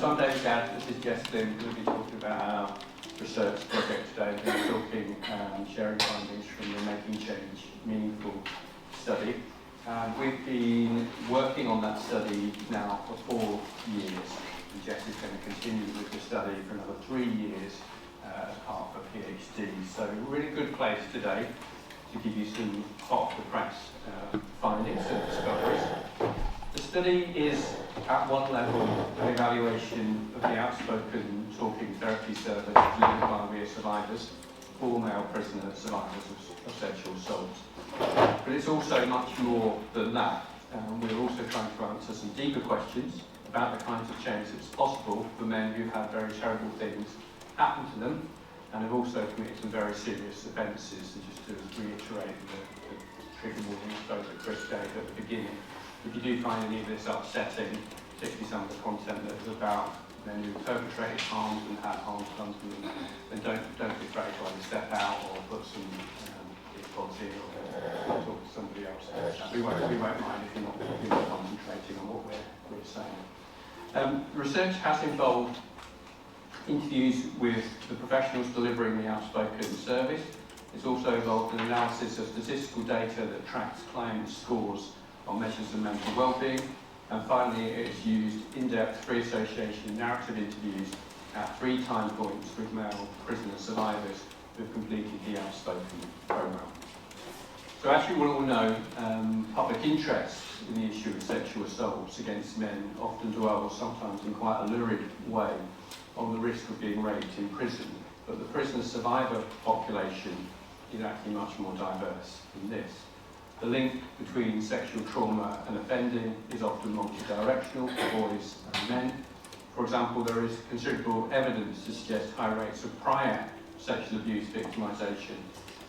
So I'm David Gadd, this is Jess Glynn. We'll be talking about our research project today. We're talking sharing findings from the Making Change Meaningful study. We've been working on that study now for 4 years, and Jess is going to continue with the study for another 3 years as part of a PhD. So we're in a good place today to give you some hot-off-the-press findings and discoveries. The study is, at one level, an evaluation of the outspoken talking therapy service delivered by We Are Survivors, for male prisoner survivors of sexual assault. But it's also much more than that. We're also trying to answer some deeper questions about the kinds of change that's possible for men who've had very terrible things happen to them and have also committed some very serious offences. And just to reiterate the trigger warning that Chris gave at the beginning, if you do find any of this upsetting, particularly some of the content that is about men who perpetrated harms and had harm done to them, then don't be afraid to either step out or put some earpods in or talk to somebody else. We won't mind if you're not concentrating on what we're saying. Research has involved interviews with the professionals delivering the outspoken service. It's also involved an analysis of statistical data that tracks clients' scores on measures of mental well-being, and finally it's used in-depth free association narrative interviews at 3 time points with male prisoner survivors who have completed the outspoken programme. So as you will all know, public interest in the issue of sexual assaults against men often dwells, sometimes in quite a lurid way, on the risk of being raped in prison, but the prisoner survivor population is actually much more diverse than this. The link between sexual trauma and offending is often multi-directional for boys and men. For example, there is considerable evidence to suggest high rates of prior sexual abuse victimisation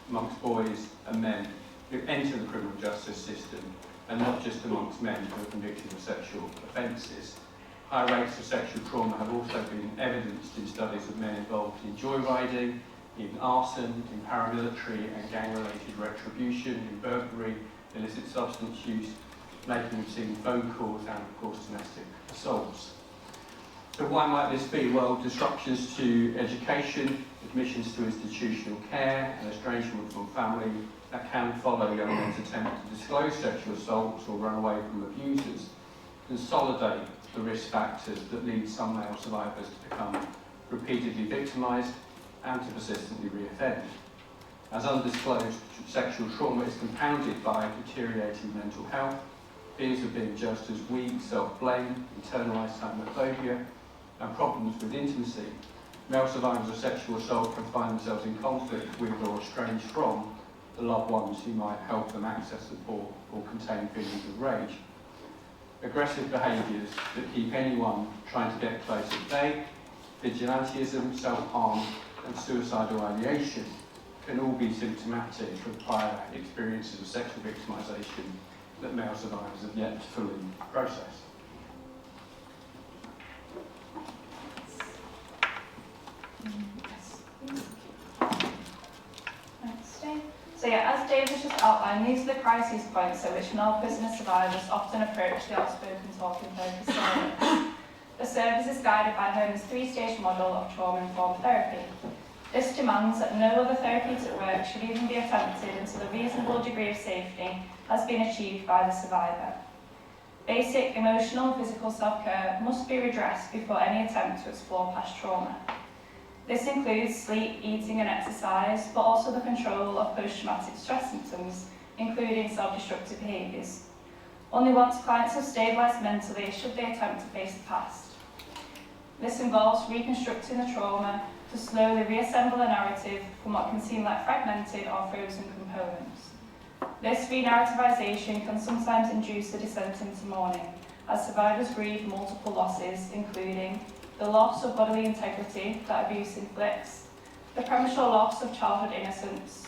amongst boys and men who enter the criminal justice system, and not just amongst men who are convicted of sexual offences. High rates of sexual trauma have also been evidenced in studies of men involved in joyriding, in arson, in paramilitary and gang-related retribution, in burglary, illicit substance use, making obscene phone calls, and of course domestic assaults. So why might this be? Well, disruptions to education, admissions to institutional care, and estrangement from family that can follow young men's attempt to disclose sexual assaults or run away from abusers consolidate the risk factors that lead some male survivors to become repeatedly victimised and to persistently reoffend. As undisclosed sexual trauma is compounded by deteriorating mental health, fears of being judged as weak, self-blame, internalised homophobia, and problems with intimacy, male survivors of sexual assault can find themselves in conflict with or estranged from the loved ones who might help them access support or contain feelings of rage. Aggressive behaviours that keep anyone trying to get close at bay, vigilantism, self-harm, and suicidal ideation can all be symptomatic of prior experiences of sexual victimisation that male survivors have yet to fully process. So as David has just outlined, these are the crisis points at which male prisoner survivors often approach the outspoken talking therapy service. The service is guided by Home's 3-stage model of trauma-informed therapy. This demands that no other therapeutic work should even be attempted until a reasonable degree of safety has been achieved by the survivor. Basic emotional and physical self-care must be redressed before any attempt to explore past trauma. This includes sleep, eating and exercise, but also the control of post-traumatic stress symptoms, including self-destructive behaviours. Only once clients have stabilised mentally should they attempt to face the past. This involves reconstructing the trauma to slowly reassemble a narrative from what can seem like fragmented or frozen components. This re-narrativization can sometimes induce a descent into mourning, as survivors grieve multiple losses, including the loss of bodily integrity that abuse inflicts, the premature loss of childhood innocence,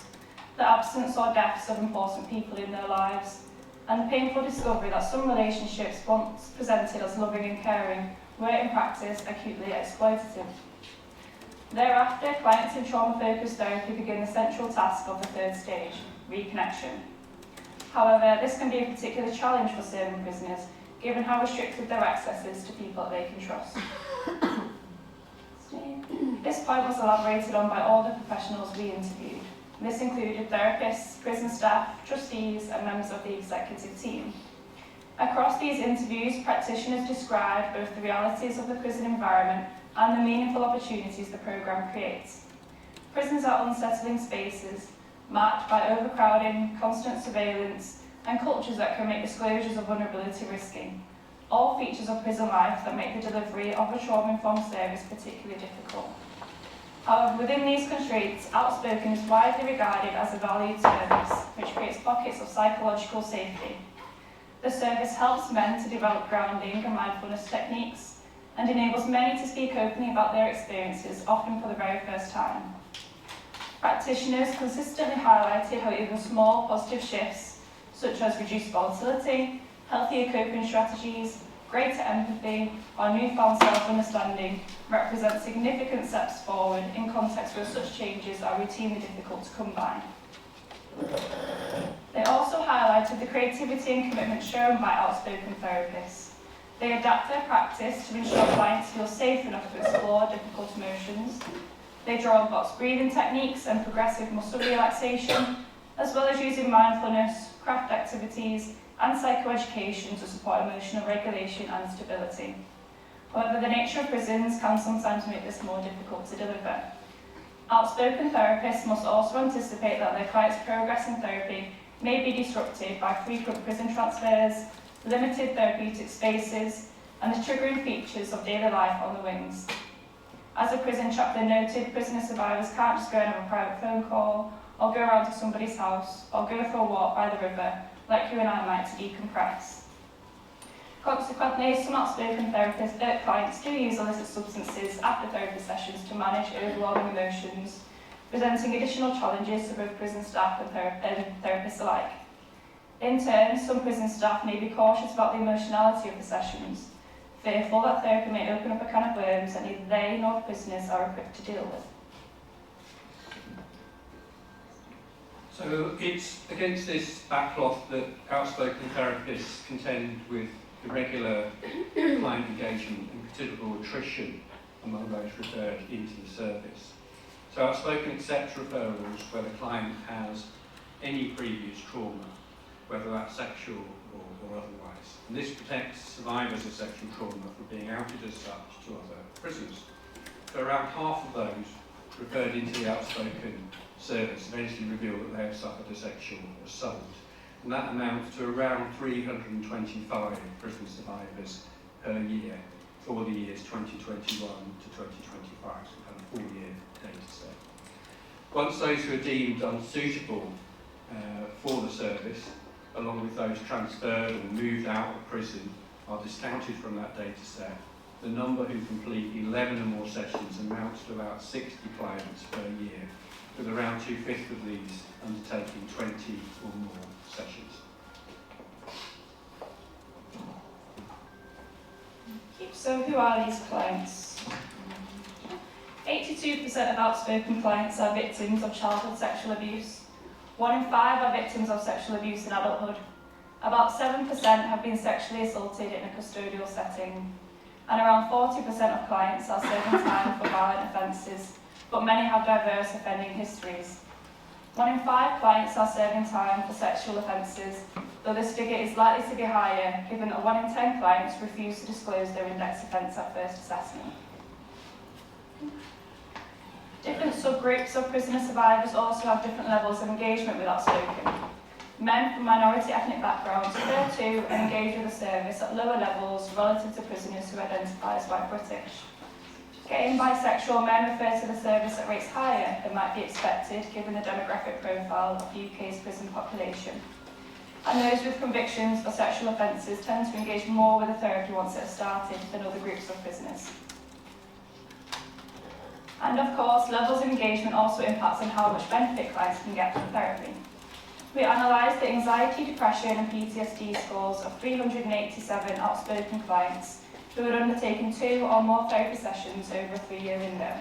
the absence or deaths of important people in their lives, and the painful discovery that some relationships once presented as loving and caring were in practice acutely exploitative. Thereafter, clients in trauma-focused therapy begin the central task of the 3rd stage, reconnection. However, this can be a particular challenge for certain prisoners, given how restricted their access is to people that they can trust. point was elaborated on by all the professionals we interviewed. This included therapists, prison staff, trustees, and members of the executive team. Across these interviews, practitioners described both the realities of the prison environment and the meaningful opportunities the programme creates. Prisons are unsettling spaces, marked by overcrowding, constant surveillance, and cultures that can make disclosures of vulnerability risky. All features of prison life that make the delivery of a trauma-informed service particularly difficult. However, within these constraints, Outspoken is widely regarded as a valued service, which creates pockets of psychological safety. The service helps men to develop grounding and mindfulness techniques, and enables many to speak openly about their experiences, often for the very first time. Practitioners consistently highlighted how even small positive shifts, such as reduced volatility, healthier coping strategies, greater empathy, or newfound self-understanding, represent significant steps forward in contexts where such changes are routinely difficult to come by. They also highlighted the creativity and commitment shown by Outspoken therapists. They adapt their practice to ensure clients feel safe enough to explore difficult emotions. They draw on box breathing techniques and progressive muscle relaxation, as well as using mindfulness, craft activities, and psychoeducation to support emotional regulation and stability. However, the nature of prisons can sometimes make this more difficult to deliver. Outspoken therapists must also anticipate that their clients' progress in therapy may be disrupted by frequent prison transfers, limited therapeutic spaces, and the triggering features of daily life on the wings. As a prison chaplain noted, prisoner survivors can't just go and have a private phone call, or go around to somebody's house, or go for a walk by the river, like you and I might, to decompress. Consequently, some Outspoken clients do use illicit substances after therapy sessions to manage overwhelming emotions, presenting additional challenges to both prison staff and therapists alike. In turn, some prison staff may be cautious about the emotionality of the sessions, fearful that therapy may open up a can of worms that neither they nor prisoners are equipped to deal with. So it's against this backcloth that Outspoken therapists contend with irregular client engagement and considerable attrition among those referred into the service. So Outspoken accepts referrals where the client has any previous trauma, whether that's sexual or otherwise. And this protects survivors of sexual trauma from being outed as such to other prisoners. So around half of those referred into the Outspoken service eventually reveal that they have suffered a sexual assault. And that amounts to around 325 prison survivors per year for the years 2021 to 2025, so kind of 4-year data set. Once those who are deemed unsuitable for the service, along with those transferred or moved out of prison, are discounted from that data set, the number who complete 11 or more sessions amounts to about 60 clients per year, with around 2/5 of these undertaking 20 or more sessions. So who are these clients? 82% of Outspoken clients are victims of childhood sexual abuse. 1 in 5 are victims of sexual abuse in adulthood. About 7% have been sexually assaulted in a custodial setting. And around 40% of clients are serving time for violent offences, but many have diverse offending histories. 1 in 5 clients are serving time for sexual offences, though this figure is likely to be higher, given that 1 in 10 clients refuse to disclose their index offence at first assessment. Different subgroups of prisoner survivors also have different levels of engagement with Outspoken. Men from minority ethnic backgrounds refer to and engage with the service at lower levels relative to prisoners who identify as white British. Gay and bisexual men refer to the service at rates higher than might be expected given the demographic profile of the UK's prison population. And those with convictions for sexual offences tend to engage more with the therapy once it has started than other groups of prisoners. And of course, levels of engagement also impacts on how much benefit clients can get from therapy. We analysed the anxiety, depression and PTSD scores of 387 Outspoken clients who had undertaken 2 or more therapy sessions over a 3-year window.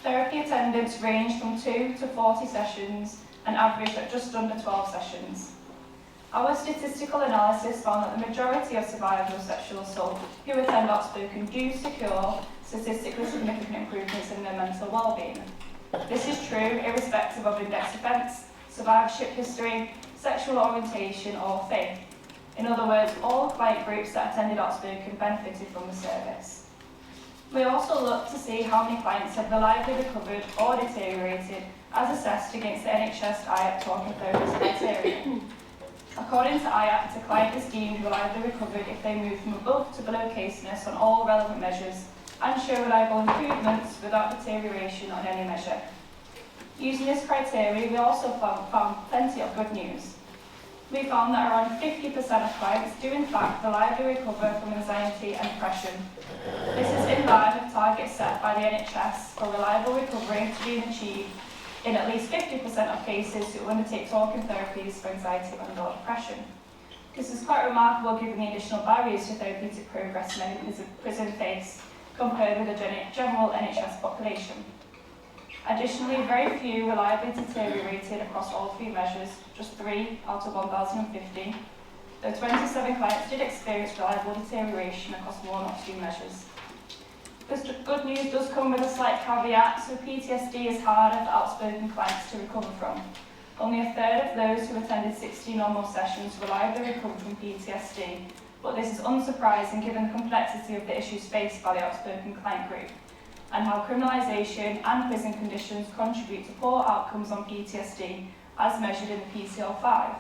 Therapy attendance ranged from 2 to 40 sessions and averaged at just under 12 sessions. Our statistical analysis found that the majority of survivors of sexual assault who attend Outspoken do secure statistically significant improvements in their mental well-being. This is true irrespective of index offence, survivorship history, sexual orientation or faith. In other words, all client groups that attended Outspoken benefited from the service. We also looked to see how many clients had reliably recovered or deteriorated as assessed against the NHS IAP talking therapist criteria. According to IAP, a client is deemed reliably recovered if they move from above to below caseness on all relevant measures and show reliable improvements without deterioration on any measure. Using this criteria, we also found plenty of good news. We found that around 50% of clients do in fact reliably recover from anxiety and depression. This is in line with targets set by the NHS for reliable recovery to be achieved in at least 50% of cases who undertake talking therapies for anxiety and/or depression. This is quite remarkable given the additional barriers to therapeutic progress many prison face compared with the general NHS population. Additionally, very few reliably deteriorated across all three measures, just 3 out of 1,050, though 27 clients did experience reliable deterioration across 1 or 2 measures. This good news does come with a slight caveat, so PTSD is harder for Outspoken clients to recover from. Only a third of those who attended 16 or more sessions reliably recovered from PTSD, but this is unsurprising given the complexity of the issues faced by the Outspoken client group, and how criminalisation and prison conditions contribute to poor outcomes on PTSD as measured in the PCL5.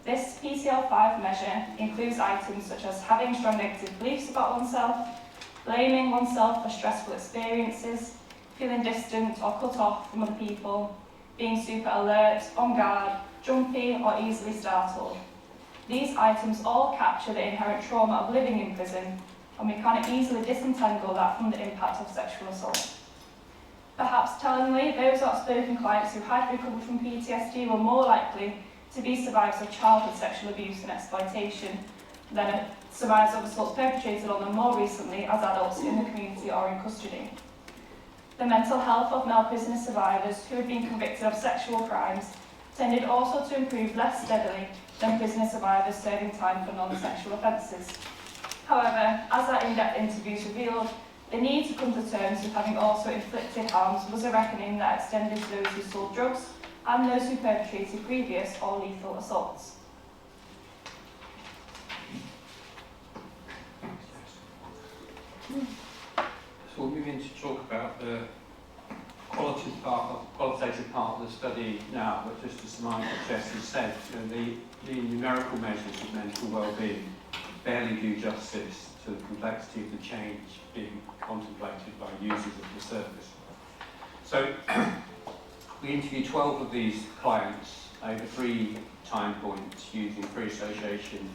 This PCL5 measure includes items such as having strong negative beliefs about oneself, blaming oneself for stressful experiences, feeling distant or cut off from other people, being super alert, on guard, jumpy or easily startled. These items all capture the inherent trauma of living in prison, and we can't easily disentangle that from the impact of sexual assault. Perhaps tellingly, those Outspoken clients who had recovered from PTSD were more likely to be survivors of childhood sexual abuse and exploitation than survivors of assaults perpetrated on them more recently as adults in the community or in custody. The mental health of male prisoner survivors who had been convicted of sexual crimes tended also to improve less steadily than prisoner survivors serving time for non-sexual offences. However, as our in-depth interviews revealed, the need to come to terms with having also inflicted harms was a reckoning that extended to those who sold drugs and those who perpetrated previous or lethal assaults. So we're moving to talk about the qualitative part of the study now, but just to summarize what Jess has said, the numerical measures of mental well-being barely do justice to the complexity of the change being contemplated by users of the service. So we interviewed 12 of these clients over 3 time points using pre-association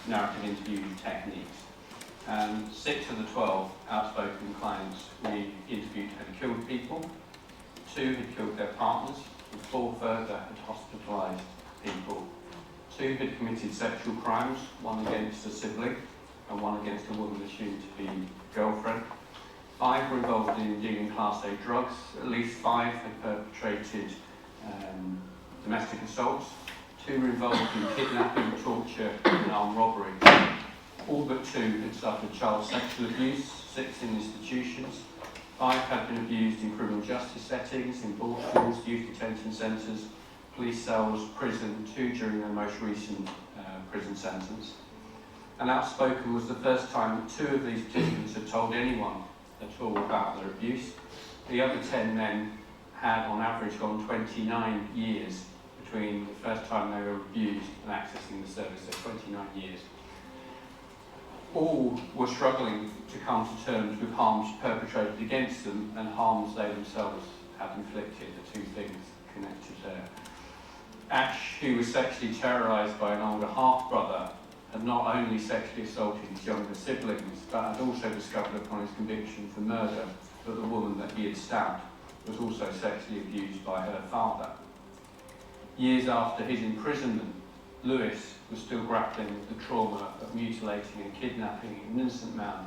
narrative interview techniques. 6 of the 12 Outspoken clients we interviewed had killed people, 2 had killed their partners, and 4 further had hospitalised people. 2 had committed sexual crimes, 1 against a sibling and 1 against a woman assumed to be girlfriend. 5 were involved in dealing Class A drugs, at least 5 had perpetrated domestic assaults, 2 were involved in kidnapping, torture and armed robbery. All but 2 had suffered child sexual abuse, 6 in institutions, 5 had been abused in criminal justice settings, in board schools, youth detention centres, police cells, prison, 2 during their most recent prison sentence. And Outspoken was the first time that 2 of these participants had told anyone at all about their abuse. The other 10 men had on average gone 29 years between the first time they were abused and accessing the service, so 29 years. All were struggling to come to terms with harms perpetrated against them and harms they themselves had inflicted, the 2 things connected there. Ash, who was sexually terrorised by an older half-brother, had not only sexually assaulted his younger siblings, but had also discovered upon his conviction for murder that the woman that he had stabbed was also sexually abused by her father. Years after his imprisonment, Lewis was still grappling with the trauma of mutilating and kidnapping an innocent man,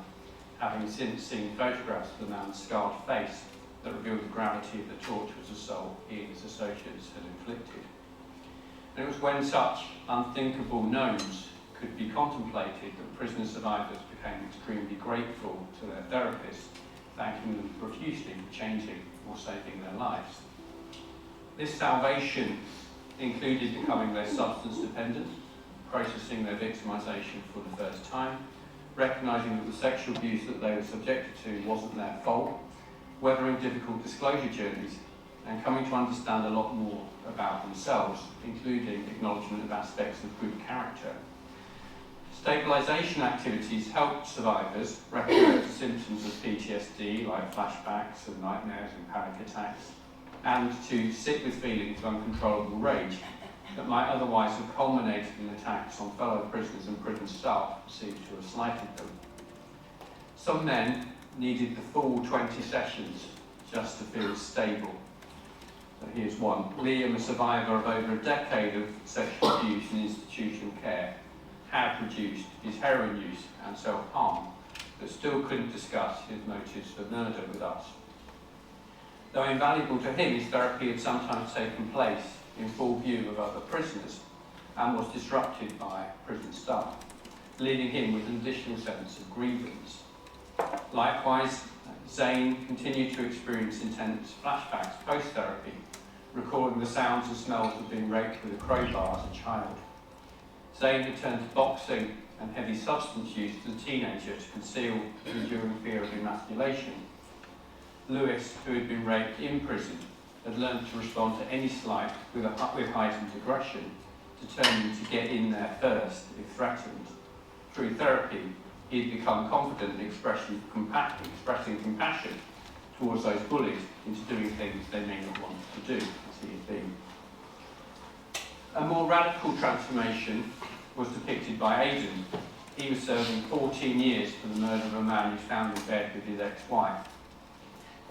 having since seen photographs of the man's scarred face that revealed the gravity of the torturous assault he and his associates had inflicted. And it was when such unthinkable knowns could be contemplated that prisoner survivors became extremely grateful to their therapists thanking them profusely for changing or saving their lives. This salvation included becoming less substance dependent, processing their victimisation for the first time, recognising that the sexual abuse that they were subjected to wasn't their fault, weathering difficult disclosure journeys, and coming to understand a lot more about themselves, including acknowledgement of aspects of good character. Stabilisation activities helped survivors recognise the symptoms of PTSD, like flashbacks and nightmares and panic attacks, and to sit with feelings of uncontrollable rage that might otherwise have culminated in attacks on fellow prisoners and prison staff perceived to have slighted them. Some men needed the full 20 sessions just to feel stable. So here's one. Liam, a survivor of over a decade of sexual abuse in institutional care, had reduced his heroin use and self-harm, but still couldn't discuss his motives for murder with us. Though invaluable to him, his therapy had sometimes taken place in full view of other prisoners and was disrupted by prison staff, leaving him with an additional sense of grievance. Likewise, Zane continued to experience intense flashbacks post-therapy, recalling the sounds and smells of being raped with a crowbar as a child. Zane had turned to boxing and heavy substance use as a teenager to conceal his enduring fear of emasculation. Lewis, who had been raped in prison, had learned to respond to any slight with heightened aggression, determined to get in there first if threatened. Through therapy, he had become confident in expressing compassion towards those bullied into doing things they may not want to do, as he had been. A more radical transformation was depicted by Aidan. He was serving 14 years for the murder of a man he found in bed with his ex-wife.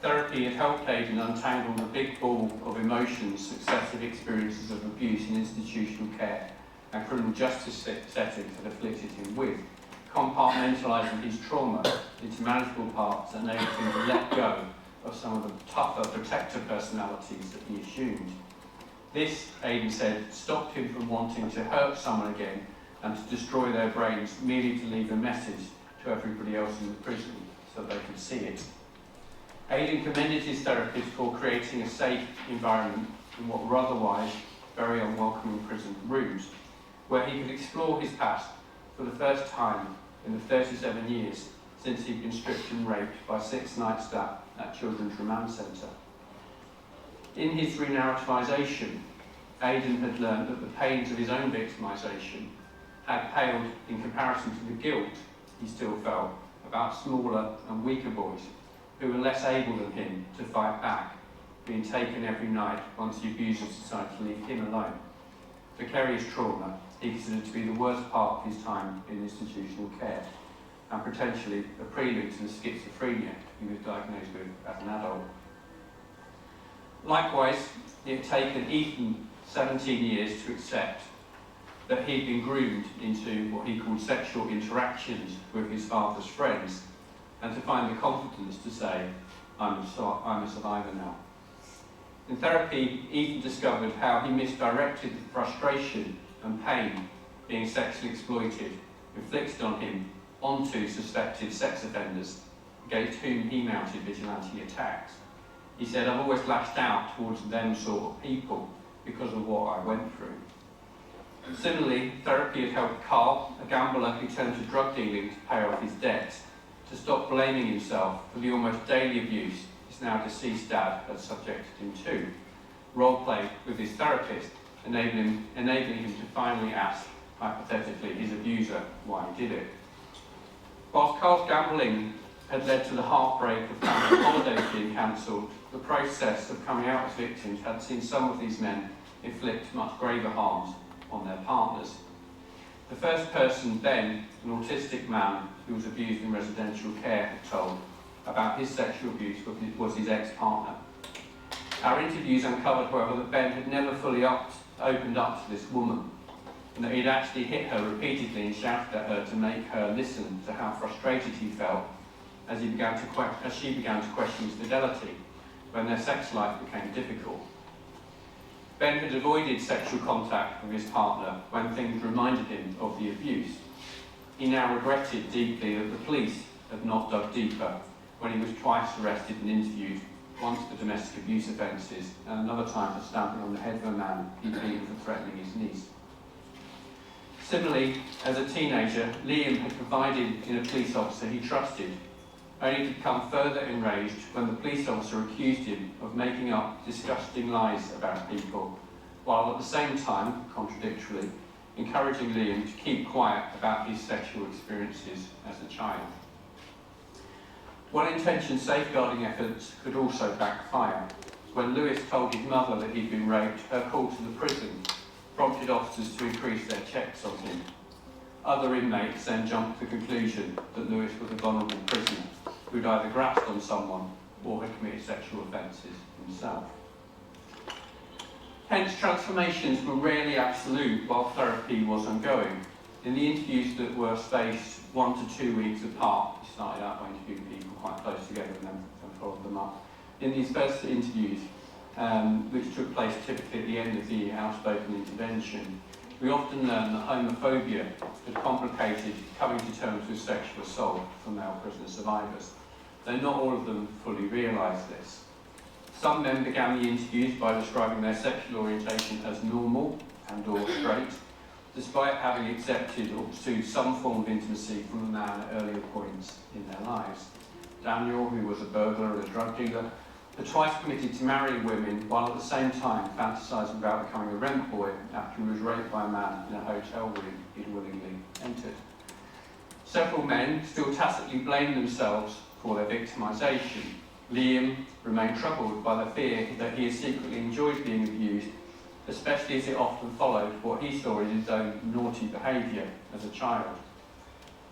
Therapy had helped Aidan untangle the big ball of emotions successive experiences of abuse in institutional care and criminal justice settings had afflicted him with, compartmentalising his trauma into manageable parts and enabling him to let go of some of the tougher protector personalities that he assumed. This, Aidan said, stopped him from wanting to hurt someone again and to destroy their brains merely to leave a message to everybody else in the prison so they could see it. Aidan commended his therapist for creating a safe environment in what were otherwise very unwelcoming prison rooms, where he could explore his past for the first time in the 37 years since he'd been stripped and raped by 6 night staff at Children's Remand Centre. In his re-narrativization, Aidan had learned that the pains of his own victimisation had paled in comparison to the guilt he still felt about smaller and weaker boys who were less able than him to fight back, being taken every night once the abusers decided to leave him alone. Vicarious trauma he considered to be the worst part of his time in institutional care, and potentially a prelude to the schizophrenia he was diagnosed with as an adult. Likewise, it had taken Ethan 17 years to accept that he'd been groomed into what he called sexual interactions with his father's friends, and to find the confidence to say, I'm a survivor now. In therapy, Ethan discovered how he misdirected the frustration and pain being sexually exploited, inflicted on him, onto suspected sex offenders, against whom he mounted vigilante attacks. He said, I've always lashed out towards them sort of people because of what I went through. Similarly, therapy had helped Carl, a gambler who turned to drug dealing to pay off his debts, to stop blaming himself for the almost daily abuse his now deceased dad had subjected him to. Role-play with his therapist, enabling him to finally ask, hypothetically, his abuser why he did it. Whilst Carl's gambling had led to the heartbreak of family holidays being cancelled, the process of coming out as victims had seen some of these men inflict much graver harms on their partners. The first person, Ben, an autistic man who was abused in residential care, had told about his sexual abuse was his ex-partner. Our interviews uncovered, however, that Ben had never fully opened up to this woman, and that he'd actually hit her repeatedly and shouted at her to make her listen to how frustrated he felt as she began to question his fidelity when their sex life became difficult. Ben had avoided sexual contact with his partner when things reminded him of the abuse. He now regretted deeply that the police had not dug deeper when he was twice arrested and interviewed, once for domestic abuse offences and another time for stamping on the head of a man he'd beaten for threatening his niece. Similarly, as a teenager, Liam had confided in a police officer he trusted, only to become further enraged when the police officer accused him of making up disgusting lies about people, while at the same time, contradictorily, encouraging Liam to keep quiet about his sexual experiences as a child. Well-intentioned safeguarding efforts could also backfire. When Lewis told his mother that he'd been raped, her call to the prison prompted officers to increase their checks on him. Other inmates then jumped to the conclusion that Lewis was a vulnerable prisoner who'd either grasped on someone or had committed sexual offences himself. Hence, transformations were rarely absolute while therapy was ongoing. In the interviews that were spaced 1 to 2 weeks apart, we started out by interviewing people quite close together and then followed them up. In these first interviews, which took place typically at the end of the outspoken intervention, we often learn that homophobia had complicated coming to terms with sexual assault for male prisoner survivors, though not all of them fully realised this. Some men began the interviews by describing their sexual orientation as normal and or straight, despite having accepted or pursued some form of intimacy from a man at earlier points in their lives. Daniel, who was a burglar and a drug dealer, had twice committed to marrying women while at the same time fantasising about becoming a rent boy after he was raped by a man in a hotel room he'd willingly entered. Several men still tacitly blamed themselves for their victimisation. Liam remained troubled by the fear that he had secretly enjoyed being abused, especially as it often followed what he saw as his own naughty behaviour as a child.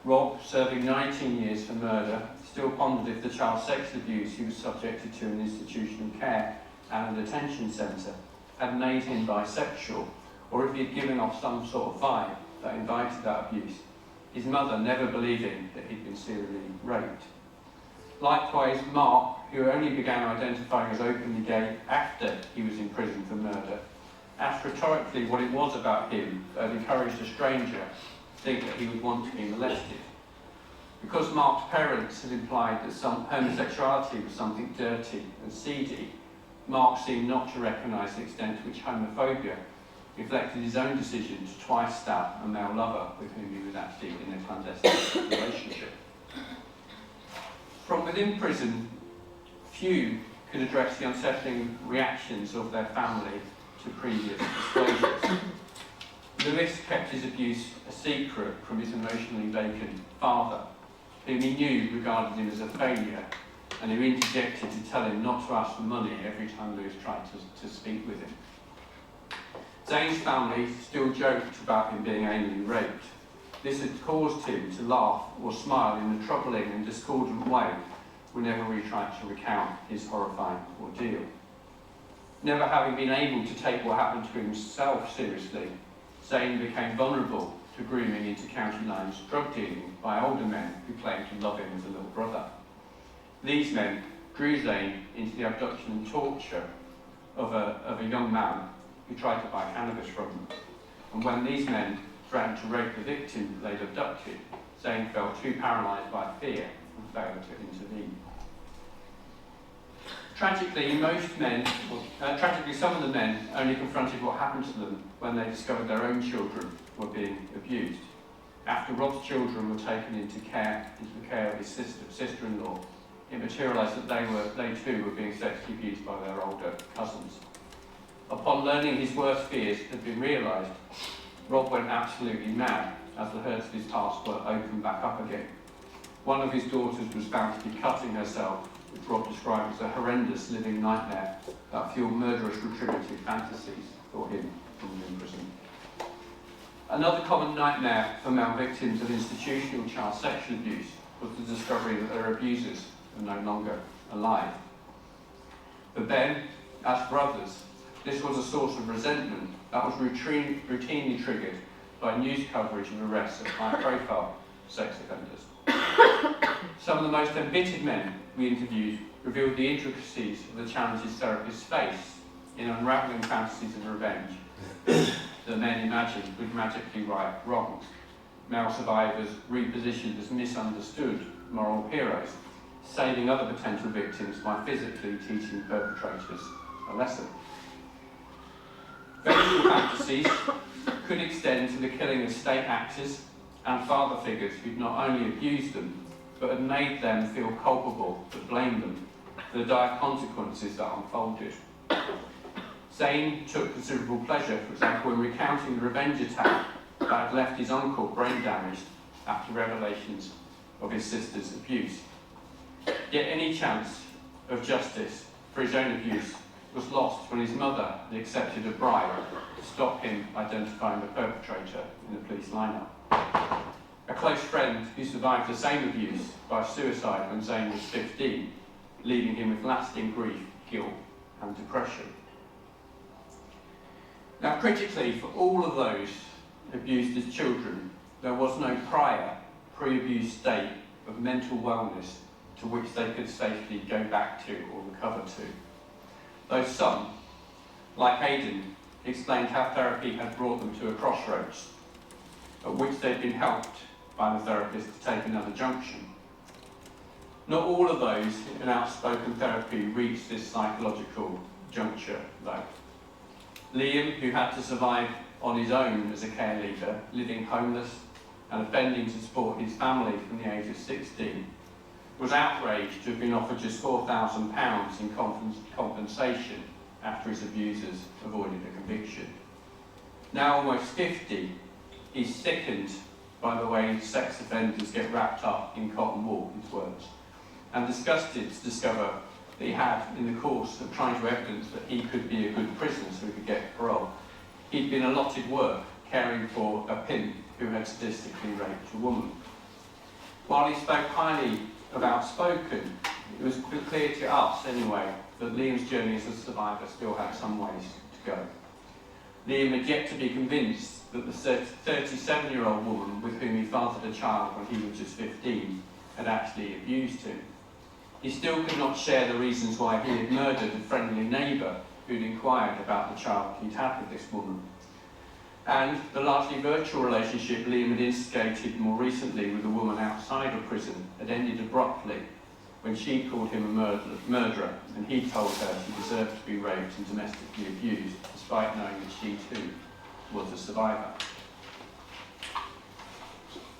Rob, serving 19 years for murder, still pondered if the child sex abuse he was subjected to in institutional care and a detention centre had made him bisexual, or if he had given off some sort of vibe that invited that abuse, his mother never believing that he'd been serially raped. Likewise, Mark, who only began identifying as openly gay after he was in prison for murder, asked rhetorically what it was about him that had encouraged a stranger to think that he would want to be molested. Because Mark's parents had implied that some homosexuality was something dirty and seedy, Mark seemed not to recognise the extent to which homophobia reflected his own decision to twice stab a male lover with whom he was actually in a clandestine relationship. From within prison, few could address the unsettling reactions of their family to previous disclosures. Lewis kept his abuse a secret from his emotionally vacant father, whom he knew regarded him as a failure, and who interjected to tell him not to ask for money every time Lewis tried to speak with him. Zane's family still joked about him being anally raped. This had caused him to laugh or smile in a troubling and discordant way whenever he tried to recount his horrifying ordeal. Never having been able to take what happened to himself seriously, Zane became vulnerable to grooming into county lines drug dealing by older men who claimed to love him as a little brother. These men drew Zane into the abduction and torture of a young man who tried to buy cannabis from them. And when these men threatened to rape the victim they'd abducted, Zane felt too paralysed by fear and failed to intervene. Tragically, some of the men only confronted what happened to them when they discovered their own children were being abused. After Rob's children were taken into the care of his sister-in-law, it materialised that they too were being sexually abused by their older cousins. Upon learning his worst fears had been realised, Rob went absolutely mad as the hurts of his past were opened back up again. One of his daughters was found to be cutting herself, which Rob described as a horrendous living nightmare that fueled murderous retributive fantasies for him in prison. Another common nightmare for male victims of institutional child sexual abuse was the discovery that their abusers were no longer alive. For Ben, as for others, this was a source of resentment that was routinely triggered by news coverage of arrests of high-profile sex offenders. Some of the most embittered men we interviewed revealed the intricacies of the challenges therapists face in unravelling fantasies of revenge that men imagined would magically right wrongs. Male survivors repositioned as misunderstood moral heroes, saving other potential victims by physically teaching perpetrators a lesson. Vengeful fantasies could extend to the killing of state actors and father figures who'd not only abused them, but had made them feel culpable but blamed them for the dire consequences that unfolded. Zane took considerable pleasure, for example, in recounting the revenge attack that had left his uncle brain damaged after revelations of his sister's abuse. Yet any chance of justice for his own abuse was lost when his mother had accepted a bribe to stop him identifying the perpetrator in the police lineup. A close friend who survived the same abuse by suicide when Zane was 15, leaving him with lasting grief, guilt and depression. Now, critically, for all of those abused as children, there was no prior, pre-abuse state of mental wellness to which they could safely go back to or recover to. Though some, like Aidan, explained how therapy had brought them to a crossroads, at which they'd been helped by the therapist to take another junction. Not all of those in outspoken therapy reached this psychological juncture, though. Liam, who had to survive on his own as a care leaver, living homeless and offending to support his family from the age of 16, was outraged to have been offered just £4,000 in compensation after his abusers avoided a conviction. Now almost 50, he's sickened by the way sex offenders get wrapped up in cotton wool, his words, and disgusted to discover that he had, in the course of trying to evidence that he could be a good prisoner so he could get parole, he'd been allotted work caring for a pimp who had sadistically raped a woman. While he spoke highly of Outspoken, it was clear to us, anyway, that Liam's journey as a survivor still had some ways to go. Liam had yet to be convinced that the 37-year-old woman with whom he fathered a child when he was just 15 had actually abused him. He still could not share the reasons why he had murdered a friendly neighbour who'd inquired about the child he'd had with this woman. And the largely virtual relationship Liam had instigated more recently with a woman outside of prison had ended abruptly when she called him a murderer and he told her she deserved to be raped and domestically abused, despite knowing that she too was a survivor.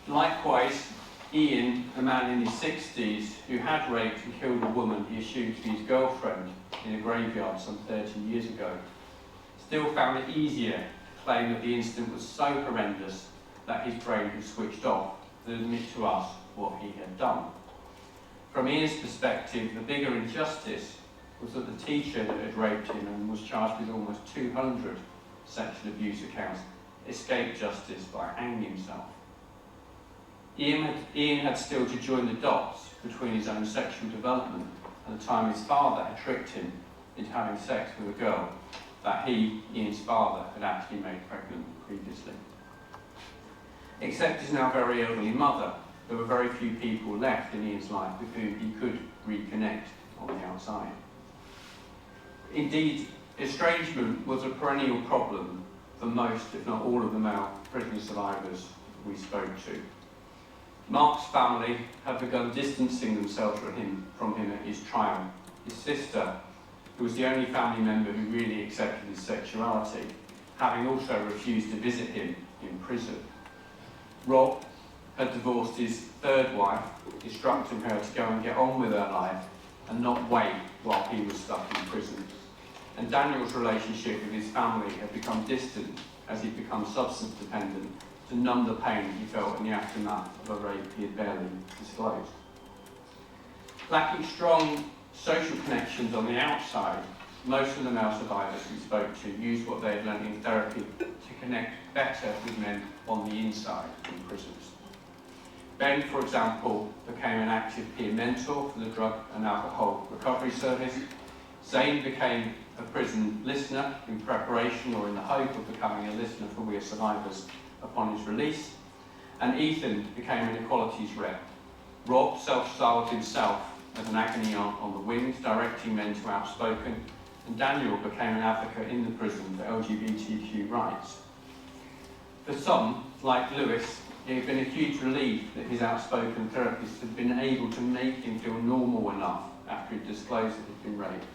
Likewise, Ian, a man in his 60s who had raped and killed a woman he assumed to be his girlfriend in a graveyard some 30 years ago, still found it easier to claim that the incident was so horrendous that his brain had switched off than admit to us what he had done. From Ian's perspective, the bigger injustice was that the teacher that had raped him and was charged with almost 200 sexual abuse accounts escaped justice by hanging himself. Ian had still to join the dots between his own sexual development and the time his father had tricked him into having sex with a girl that he, Ian's father, had actually made pregnant previously. Except his now very elderly mother, there were very few people left in Ian's life with whom he could reconnect on the outside. Indeed, estrangement was a perennial problem for most, if not all, of the male prison survivors we spoke to. Mark's family had begun distancing themselves from him at his trial. His sister, who was the only family member who really accepted his sexuality, having also refused to visit him in prison. Rob had divorced his third wife, instructing her to go and get on with her life and not wait while he was stuck in prison. And Daniel's relationship with his family had become distant as he'd become substance dependent to numb the pain he felt in the aftermath of a rape he had barely disclosed. Lacking strong social connections on the outside, most of the male survivors we spoke to used what they had learned in therapy to connect better with men on the inside in prisons. Ben, for example, became an active peer mentor for the Drug and Alcohol Recovery Service. Zane became a prison listener in preparation or in the hope of becoming a listener for We Are Survivors upon his release. And Ethan became an equalities rep. Rob self-styled himself as an agony aunt on the wings, directing men to Outspoken. And Daniel became an advocate in the prison for LGBTQ rights. For some, like Lewis, it had been a huge relief that his outspoken therapist had been able to make him feel normal enough after he'd disclosed that he'd been raped,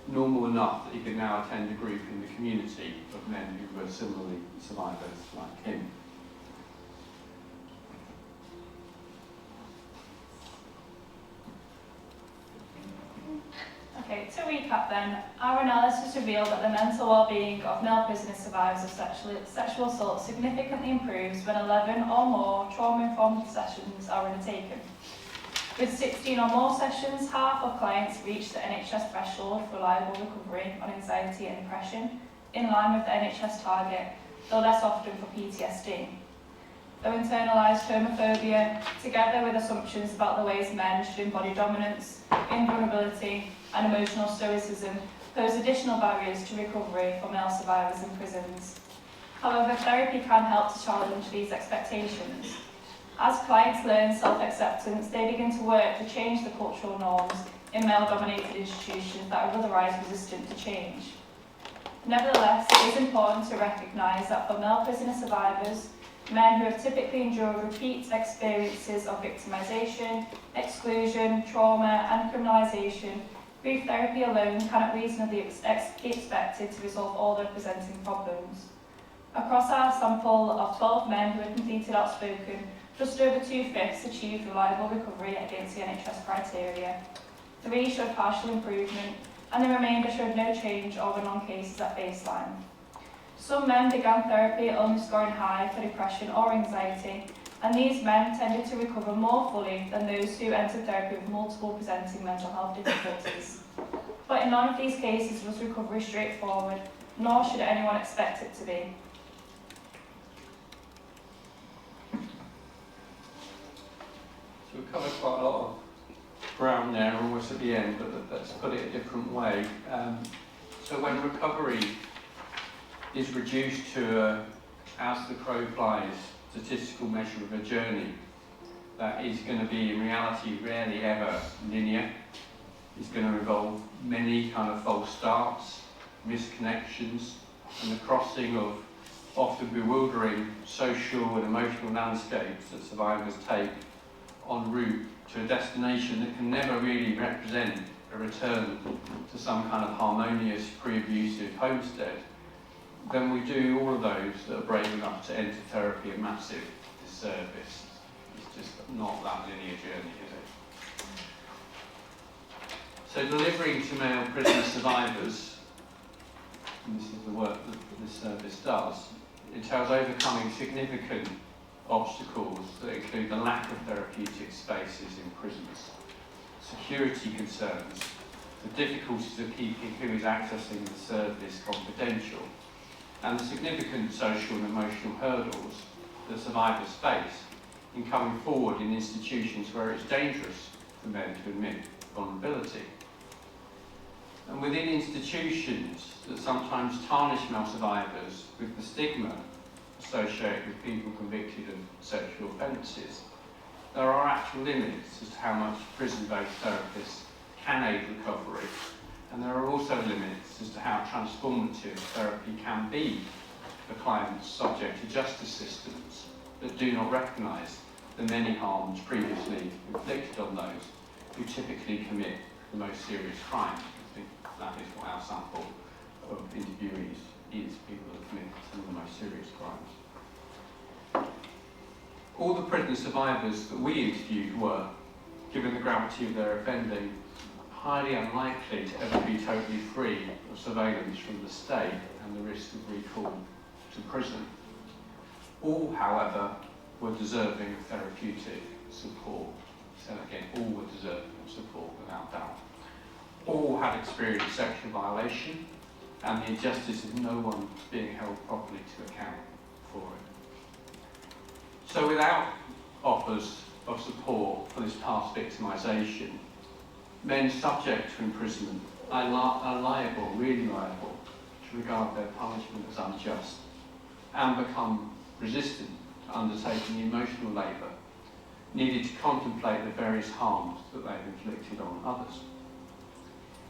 normal enough that he could now attend a group in the community of men who were similarly survivors like him. Okay, to recap then, our analysis revealed that the mental well-being of male prisoner survivors of sexual assault significantly improves when 11 or more trauma-informed sessions are undertaken. With 16 or more sessions, half of clients reach the NHS threshold for reliable recovery on anxiety and depression, in line with the NHS target, though less often for PTSD. Though internalised homophobia, together with assumptions about the ways men should embody dominance, invulnerability, and emotional stoicism, pose additional barriers to recovery for male survivors in prisons. However, therapy can help to challenge these expectations. As clients learn self-acceptance, they begin to work to change the cultural norms in male-dominated institutions that are otherwise resistant to change. Nevertheless, it is important to recognise that for male prisoner survivors, men who have typically endured repeat experiences of victimisation, exclusion, trauma and criminalisation, brief therapy alone cannot reasonably be expected to resolve all their presenting problems. Across our sample of 12 men who had completed Outspoken, just over 2/5 achieved reliable recovery against the NHS criteria. 3 showed partial improvement, and the remainder showed no change or were non-cases at baseline. Some men began therapy only scoring high for depression or anxiety, and these men tended to recover more fully than those who entered therapy with multiple presenting mental health difficulties. But in none of these cases was recovery straightforward, nor should anyone expect it to be. So we've covered quite a lot of ground there, almost at the end, but let's put it a different way. So when recovery is reduced to, as the crow flies, statistical measure of a journey, that is going to be, in reality, rarely ever linear. It's going to involve many kind of false starts, misconnections, and the crossing of often bewildering social and emotional landscapes that survivors take en route to a destination that can never really represent a return to some kind of harmonious, pre-abusive homestead. Then we do all of those that are brave enough to enter therapy a massive disservice. It's just not that linear journey, is it? So delivering to male prisoner survivors, and this is the work that this service does, entails overcoming significant obstacles that include the lack of therapeutic spaces in prisons, security concerns, the difficulties of keeping who is accessing the service confidential, and the significant social and emotional hurdles that survivors face in coming forward in institutions where it's dangerous for men to admit vulnerability. And within institutions that sometimes tarnish male survivors with the stigma associated with people convicted of sexual offences, there are actual limits as to how much prison-based therapists can aid recovery, and there are also limits as to how transformative therapy can be for clients subject to justice systems that do not recognise the many harms previously inflicted on those who typically commit the most serious crimes. I think that is what our sample of interviewees is, people that commit some of the most serious crimes. All the prisoner survivors that we interviewed were, given the gravity of their offending, highly unlikely to ever be totally free of surveillance from the state and the risk of recall to prison. All, however, were deserving of therapeutic support. So again, all were deserving of support without doubt. All had experienced sexual violation and the injustice of no one being held properly to account for it. So without offers of support for this past victimisation, men subject to imprisonment are liable, really liable, to regard their punishment as unjust and become resistant to undertaking the emotional labour needed to contemplate the various harms that they've inflicted on others.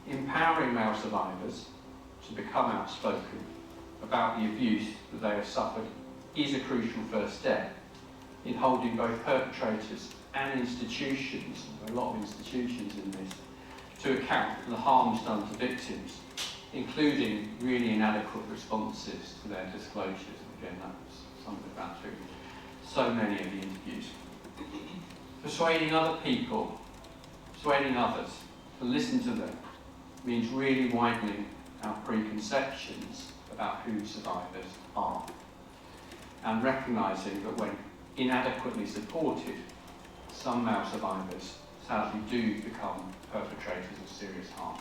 Empowering male survivors to become outspoken about the abuse that they have suffered is a crucial first step, in holding both perpetrators and institutions, there are a lot of institutions in this, to account for the harms done to victims, including really inadequate responses to their disclosures. Again, that was something about through so many of the interviews. Persuading other people, persuading others to listen to them, means really widening our preconceptions about who survivors are, and recognising that when inadequately supported, some male survivors sadly do become perpetrators of serious harm.